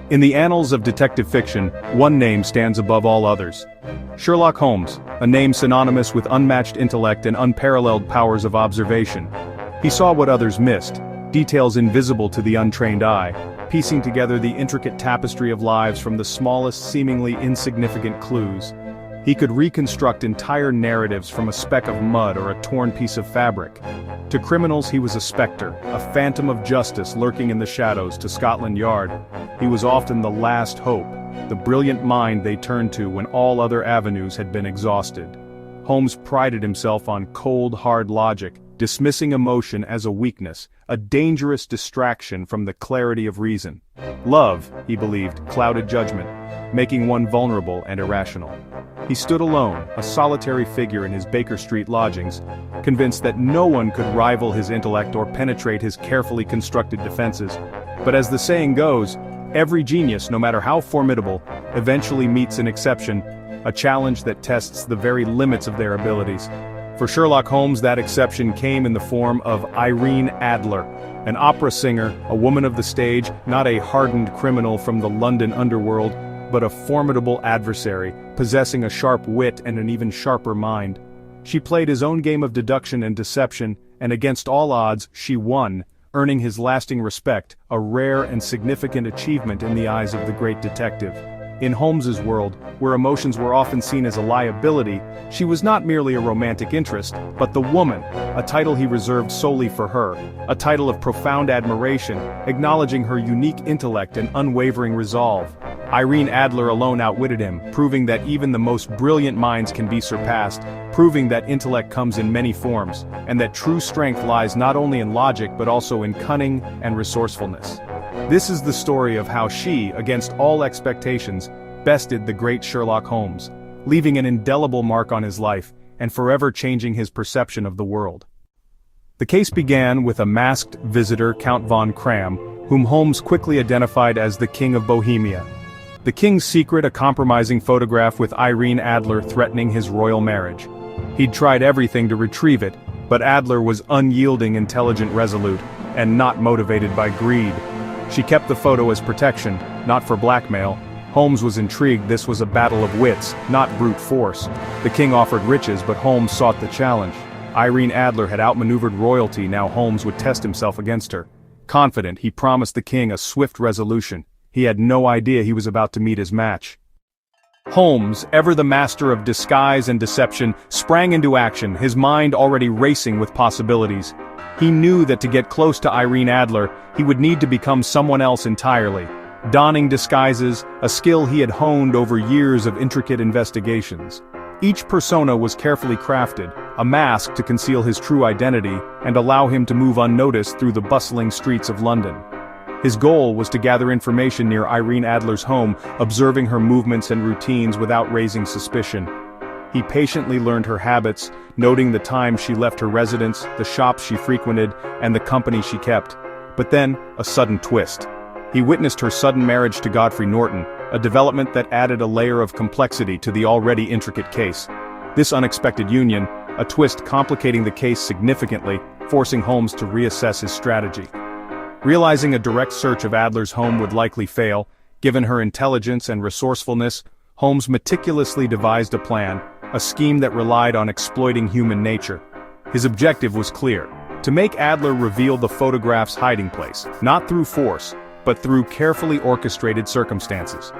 In the annals of detective fiction, one name stands above all others. Sherlock Holmes, a name synonymous with unmatched intellect and unparalleled powers of observation. He saw what others missed, details invisible to the untrained eye, piecing together the intricate tapestry of lives from the smallest seemingly insignificant clues. He could reconstruct entire narratives from a speck of mud or a torn piece of fabric. To criminals he was a specter, a phantom of justice lurking in the shadows. To Scotland Yard, he was often the last hope, the brilliant mind they turned to when all other avenues had been exhausted. Holmes prided himself on cold, hard logic, dismissing emotion as a weakness, a dangerous distraction from the clarity of reason. Love, he believed, clouded judgment, making one vulnerable and irrational. He stood alone, a solitary figure in his Baker Street lodgings, convinced that no one could rival his intellect or penetrate his carefully constructed defenses. But as the saying goes, every genius, no matter how formidable, eventually meets an exception, a challenge that tests the very limits of their abilities. For Sherlock Holmes, that exception came in the form of Irene Adler, an opera singer, a woman of the stage, not a hardened criminal from the London underworld, but a formidable adversary, possessing a sharp wit and an even sharper mind. She played his own game of deduction and deception, and against all odds, she won, earning his lasting respect, a rare and significant achievement in the eyes of the great detective. In Holmes's world, where emotions were often seen as a liability, she was not merely a romantic interest, but the woman, a title he reserved solely for her, a title of profound admiration, acknowledging her unique intellect and unwavering resolve. Irene Adler alone outwitted him, proving that even the most brilliant minds can be surpassed, proving that intellect comes in many forms, and that true strength lies not only in logic but also in cunning and resourcefulness. This is the story of how she, against all expectations, bested the great Sherlock Holmes, leaving an indelible mark on his life, and forever changing his perception of the world. The case began with a masked visitor, Count von Cram, whom Holmes quickly identified as the King of Bohemia. The king's secret, a compromising photograph with Irene Adler threatening his royal marriage. He'd tried everything to retrieve it, but Adler was unyielding, intelligent, resolute, and not motivated by greed. She kept the photo as protection, not for blackmail. Holmes was intrigued. This was a battle of wits, not brute force. The king offered riches, but Holmes sought the challenge. Irene Adler had outmaneuvered royalty, now Holmes would test himself against her. Confident, he promised the king a swift resolution. He had no idea he was about to meet his match. Holmes, ever the master of disguise and deception, sprang into action, his mind already racing with possibilities. He knew that to get close to Irene Adler, he would need to become someone else entirely. Donning disguises, a skill he had honed over years of intricate investigations. Each persona was carefully crafted, a mask to conceal his true identity and allow him to move unnoticed through the bustling streets of London. His goal was to gather information near Irene Adler's home, observing her movements and routines without raising suspicion. He patiently learned her habits, noting the time she left her residence, the shops she frequented, and the company she kept. But then, a sudden twist. He witnessed her sudden marriage to Godfrey Norton, a development that added a layer of complexity to the already intricate case. This unexpected union, a twist complicating the case significantly, forcing Holmes to reassess his strategy. Realizing a direct search of Adler's home would likely fail, given her intelligence and resourcefulness, Holmes meticulously devised a plan, a scheme that relied on exploiting human nature. His objective was clear: to make Adler reveal the photograph's hiding place, not through force, but through carefully orchestrated circumstances.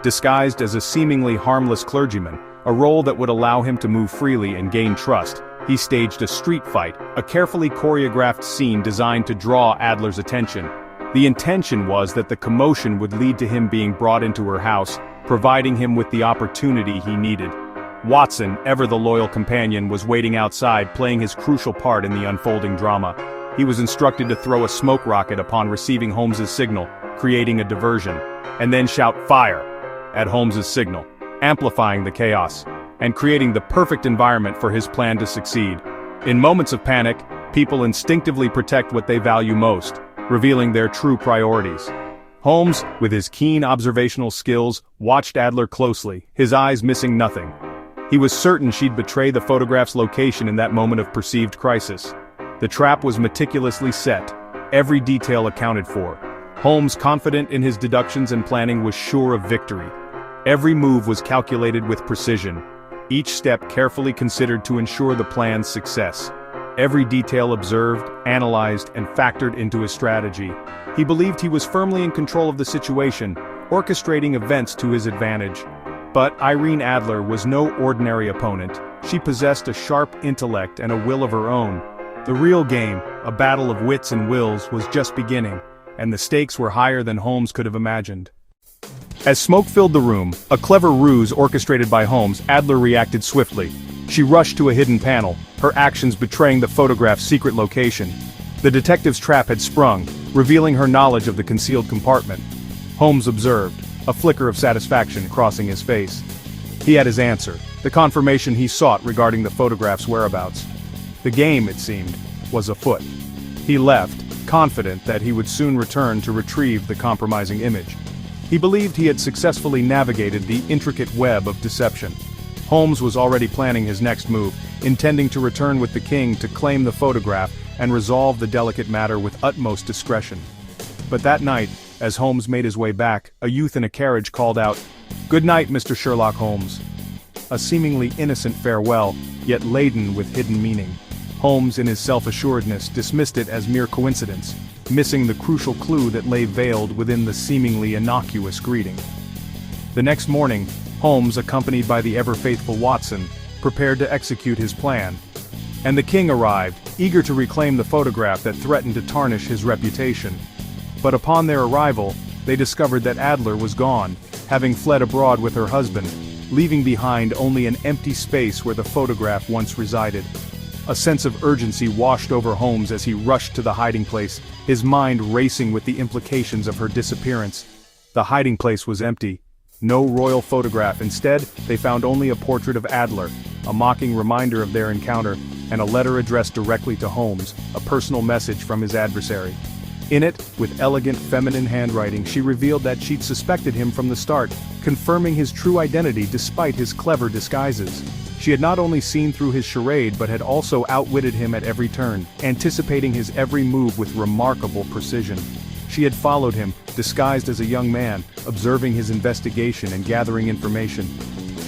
Disguised as a seemingly harmless clergyman, a role that would allow him to move freely and gain trust, he staged a street fight, a carefully choreographed scene designed to draw Adler's attention. The intention was that the commotion would lead to him being brought into her house, providing him with the opportunity he needed. Watson, ever the loyal companion, was waiting outside, playing his crucial part in the unfolding drama. He was instructed to throw a smoke rocket upon receiving Holmes's signal, creating a diversion, and then shout "fire" at Holmes's signal, amplifying the chaos, and creating the perfect environment for his plan to succeed. In moments of panic, people instinctively protect what they value most, revealing their true priorities. Holmes, with his keen observational skills, watched Adler closely, his eyes missing nothing. He was certain she'd betray the photograph's location in that moment of perceived crisis. The trap was meticulously set, every detail accounted for. Holmes, confident in his deductions and planning, was sure of victory. Every move was calculated with precision, each step carefully considered to ensure the plan's success. Every detail observed, analyzed, and factored into his strategy. He believed he was firmly in control of the situation, orchestrating events to his advantage. But Irene Adler was no ordinary opponent. She possessed a sharp intellect and a will of her own. The real game, a battle of wits and wills, was just beginning, and the stakes were higher than Holmes could have imagined. As smoke filled the room, a clever ruse orchestrated by Holmes, Adler reacted swiftly. She rushed to a hidden panel, her actions betraying the photograph's secret location. The detective's trap had sprung, revealing her knowledge of the concealed compartment. Holmes observed, a flicker of satisfaction crossing his face. He had his answer, the confirmation he sought regarding the photograph's whereabouts. The game, it seemed, was afoot. He left, confident that he would soon return to retrieve the compromising image. He believed he had successfully navigated the intricate web of deception. Holmes was already planning his next move, intending to return with the king to claim the photograph and resolve the delicate matter with utmost discretion. But that night, as Holmes made his way back, a youth in a carriage called out, "Good night, Mr. Sherlock Holmes." A seemingly innocent farewell, yet laden with hidden meaning. Holmes, in his self-assuredness, dismissed it as mere coincidence, missing the crucial clue that lay veiled within the seemingly innocuous greeting. The next morning, Holmes, accompanied by the ever-faithful Watson, prepared to execute his plan. And the king arrived, eager to reclaim the photograph that threatened to tarnish his reputation. But upon their arrival, they discovered that Adler was gone, having fled abroad with her husband, leaving behind only an empty space where the photograph once resided. A sense of urgency washed over Holmes as he rushed to the hiding place, his mind racing with the implications of her disappearance. The hiding place was empty. No royal photograph. Instead, they found only a portrait of Adler, a mocking reminder of their encounter, and a letter addressed directly to Holmes, a personal message from his adversary. In it, with elegant feminine handwriting, she revealed that she'd suspected him from the start, confirming his true identity despite his clever disguises. She had not only seen through his charade but had also outwitted him at every turn, anticipating his every move with remarkable precision. She had followed him, disguised as a young man, observing his investigation and gathering information.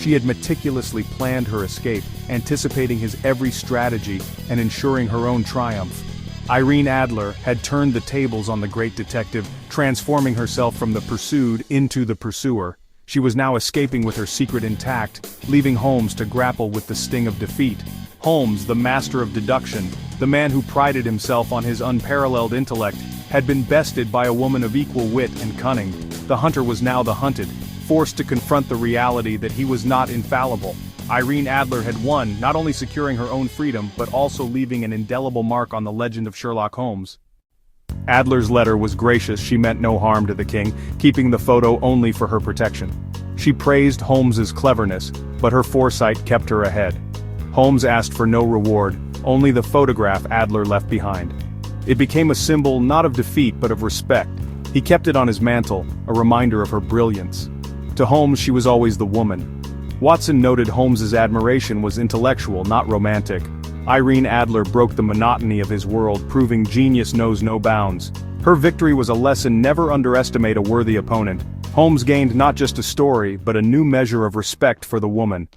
She had meticulously planned her escape, anticipating his every strategy and ensuring her own triumph. Irene Adler had turned the tables on the great detective, transforming herself from the pursued into the pursuer. She was now escaping with her secret intact, leaving Holmes to grapple with the sting of defeat. Holmes, the master of deduction, the man who prided himself on his unparalleled intellect, had been bested by a woman of equal wit and cunning. The hunter was now the hunted, forced to confront the reality that he was not infallible. Irene Adler had won, not only securing her own freedom, but also leaving an indelible mark on the legend of Sherlock Holmes. Adler's letter was gracious. She meant no harm to the king, keeping the photo only for her protection. She praised Holmes's cleverness, but her foresight kept her ahead. Holmes asked for no reward, only the photograph Adler left behind. It became a symbol not of defeat but of respect. He kept it on his mantle, a reminder of her brilliance. To Holmes she was always the woman. Watson noted Holmes's admiration was intellectual, not romantic. Irene Adler broke the monotony of his world, proving genius knows no bounds. Her victory was a lesson: never underestimate a worthy opponent. Holmes gained not just a story, but a new measure of respect for the woman.